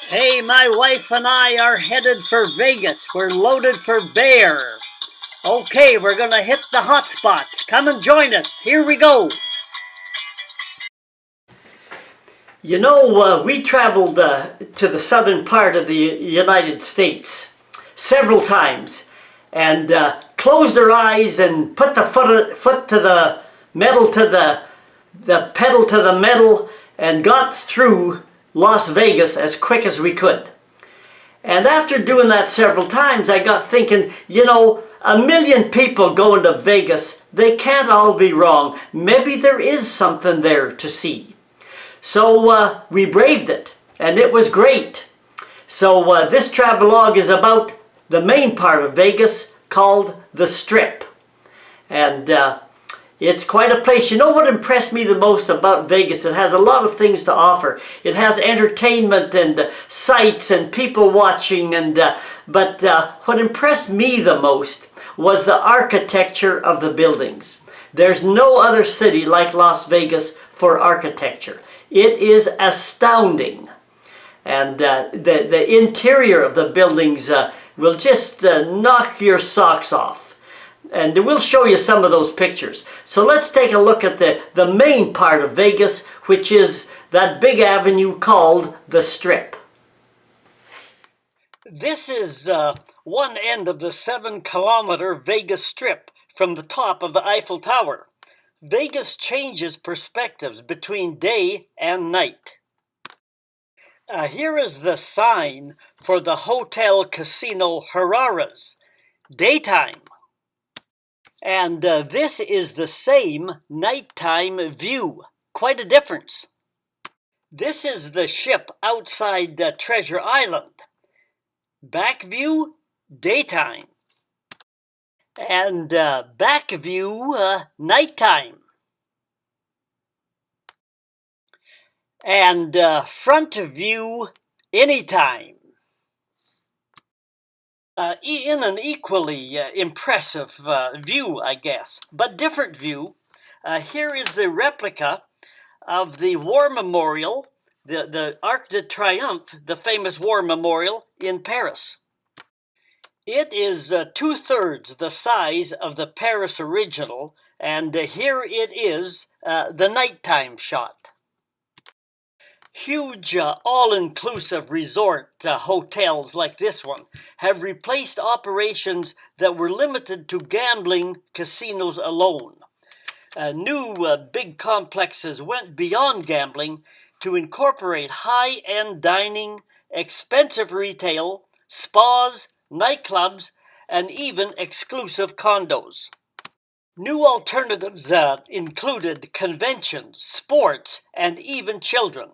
Hey, my wife and I are headed for Vegas. We're loaded for bear. Okay, we're gonna hit the hot spots. Come and join us. Here we go. You know, we traveled to the southern part of the United States several times and closed our eyes and put the foot to the metal to the pedal to the metal and got through Las Vegas as quick as we could. And after doing that several times, I got thinking, you know, 1,000,000 people going to Vegas, they can't all be wrong. Maybe there is something there to see. So we braved it, and it was great. So this travelogue is about the main part of Vegas called the Strip. And it's quite a place. You know what impressed me the most about Vegas? It has a lot of things to offer. It has entertainment and sights and people watching. But what impressed me the most was the architecture of the buildings. There's no other city like Las Vegas for architecture. It is astounding. And the interior of the buildings will just knock your socks off. And we'll show you some of those pictures. So let's take a look at the main part of Vegas, which is that big avenue called the Strip. This is one end of the 7-kilometer Vegas Strip from the top of the Eiffel Tower. Vegas changes perspectives between day and night. Here is the sign for the Hotel Casino Harrah's, daytime. And this is the same nighttime view. Quite a difference. This is the ship outside Treasure Island. Back view, daytime. And back view, nighttime. And front view, anytime. In an equally impressive view, I guess, but different view, here is the replica of the War Memorial, the Arc de Triomphe, the famous War Memorial in Paris. It is 2/3 the size of the Paris original, and here it is, the nighttime shot. Huge all-inclusive resort hotels like this one have replaced operations that were limited to gambling casinos alone. New big complexes went beyond gambling to incorporate high-end dining, expensive retail, spas, nightclubs, and even exclusive condos. New alternatives included conventions, sports, and even children.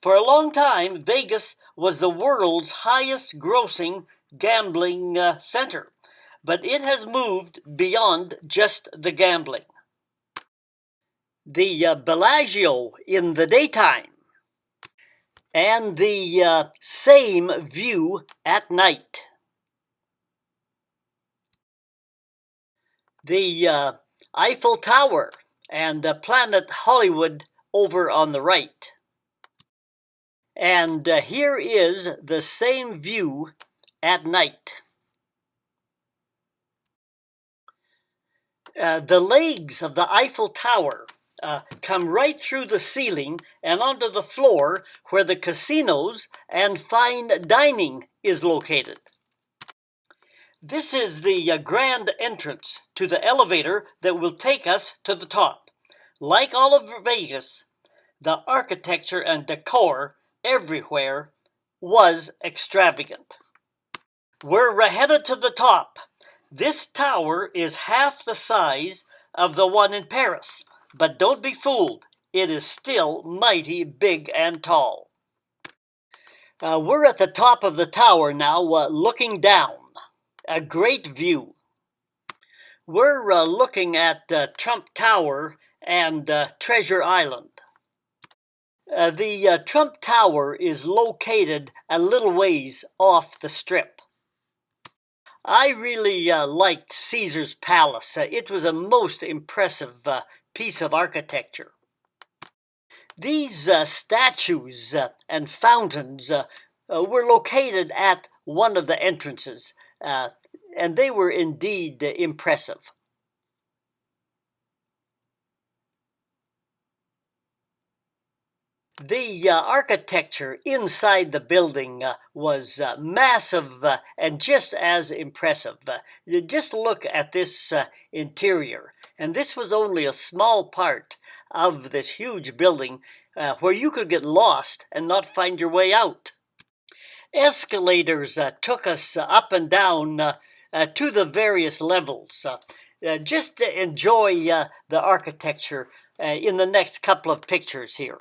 For a long time, Vegas was the world's highest grossing gambling center, but it has moved beyond just the gambling. The Bellagio in the daytime, and the same view at night. The Eiffel Tower and Planet Hollywood over on the right. And here is the same view at night. The legs of the Eiffel Tower come right through the ceiling and onto the floor where the casinos and fine dining is located. This is the grand entrance to the elevator that will take us to the top. Like all of Vegas, the architecture and decor everywhere was extravagant. We're headed to the top. This tower is half the size of the one in Paris, but don't be fooled. It is still mighty big and tall. We're at the top of the tower now, looking down. A great view. We're looking at Trump Tower and Treasure Island. The Trump Tower is located a little ways off the Strip. I really liked Caesar's Palace. It was a most impressive piece of architecture. These statues and fountains were located at one of the entrances, and they were indeed impressive. The architecture inside the building was massive and just as impressive. You just look at this interior, and this was only a small part of this huge building where you could get lost and not find your way out. Escalators took us up and down to the various levels. Just to enjoy the architecture in the next couple of pictures here.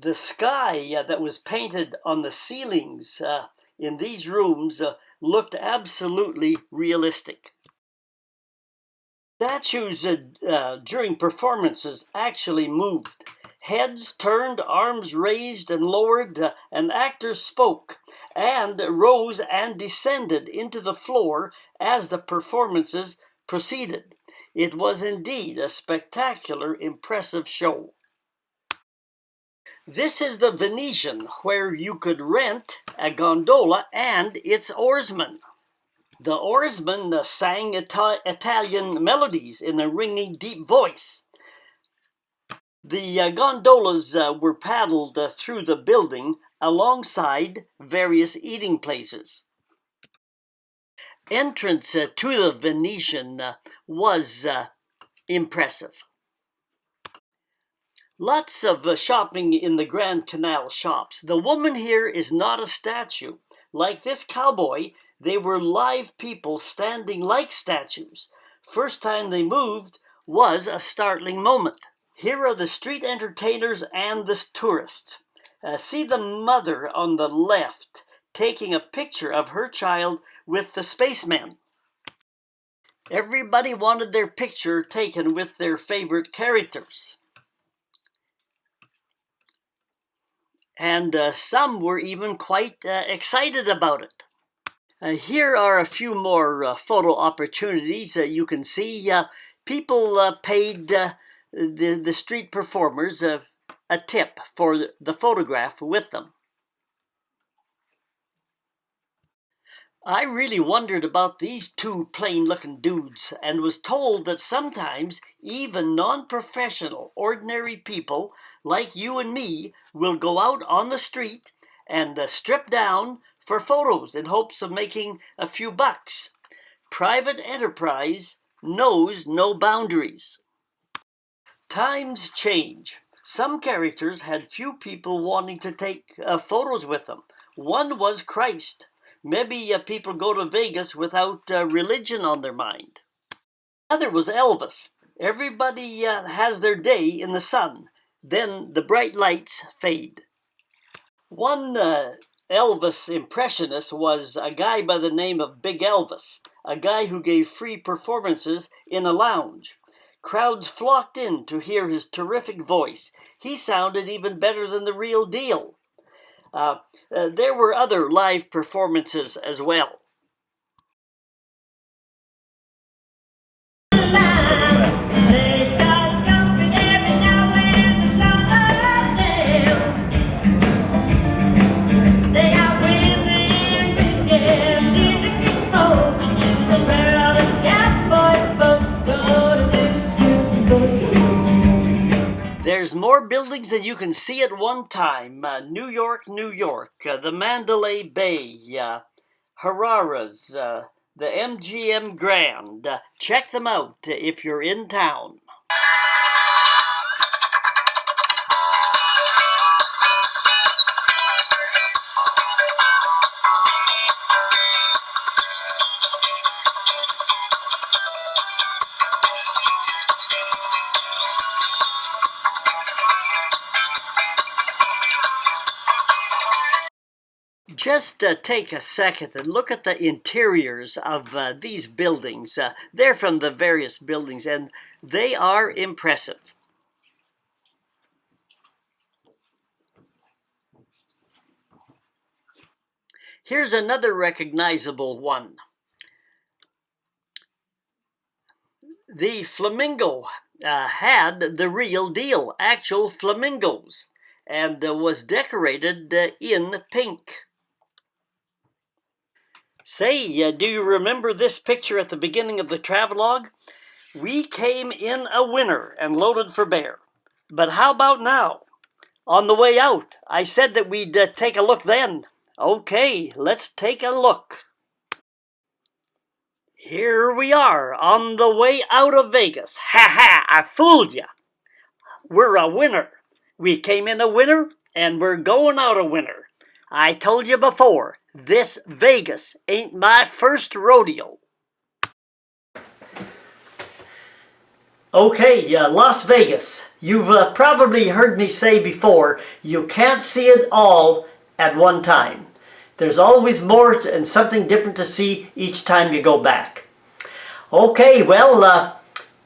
The sky that was painted on the ceilings in these rooms looked absolutely realistic. Statues during performances actually moved. Heads turned, arms raised and lowered, and actors spoke and rose and descended into the floor as the performances proceeded. It was indeed a spectacular, impressive show. This is the Venetian, where you could rent a gondola and its oarsman. The oarsman sang Italian melodies in a ringing, deep voice. The gondolas were paddled through the building alongside various eating places. Entrance to the Venetian was impressive. Lots of shopping in the Grand Canal shops. The woman here is not a statue. Like this cowboy, they were live people standing like statues. First time they moved was a startling moment. Here are the street entertainers and the tourists. See the mother on the left taking a picture of her child with the spaceman. Everybody wanted their picture taken with their favorite characters. And some were even quite excited about it. Here are a few more photo opportunities. You can see people paid the street performers a tip for the photograph with them. I really wondered about these two plain-looking dudes and was told that sometimes even non-professional, ordinary people like you and me will go out on the street and strip down for photos in hopes of making a few bucks. Private enterprise knows no boundaries. Times change. Some characters had few people wanting to take photos with them. One was Christ. Maybe people go to Vegas without religion on their mind. Another was Elvis. Everybody has their day in the sun. Then the bright lights fade. One Elvis impressionist was a guy by the name of Big Elvis, a guy who gave free performances in a lounge. Crowds flocked in to hear his terrific voice. He sounded even better than the real deal. There were other live performances as well. There's more buildings than you can see at one time. New York, New York, the Mandalay Bay, Harara's, the MGM Grand. Check them out if you're in town. Just take a second and look at the interiors of these buildings. They're from the various buildings, and they are impressive. Here's another recognizable one. The Flamingo had the real deal, actual flamingos, and was decorated in pink. Say, do you remember this picture at the beginning of the travelogue? We came in a winter and loaded for bear. But how about now? On the way out, I said that we'd take a look then. Okay, let's take a look. Here we are, on the way out of Vegas. Ha ha, I fooled ya. We're a winner. We came in a winner, and we're going out a winner. I told you before, this Vegas ain't my first rodeo. Okay, Las Vegas. You've probably heard me say before, you can't see it all at one time. There's always more and something different to see each time you go back. Okay, well,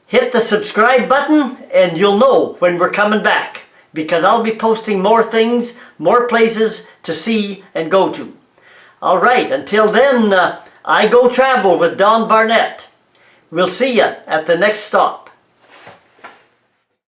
hit the subscribe button and you'll know when we're coming back, because I'll be posting more things, more places to see and go to. All right, until then, I go travel with Don Barnett. We'll see you at the next stop.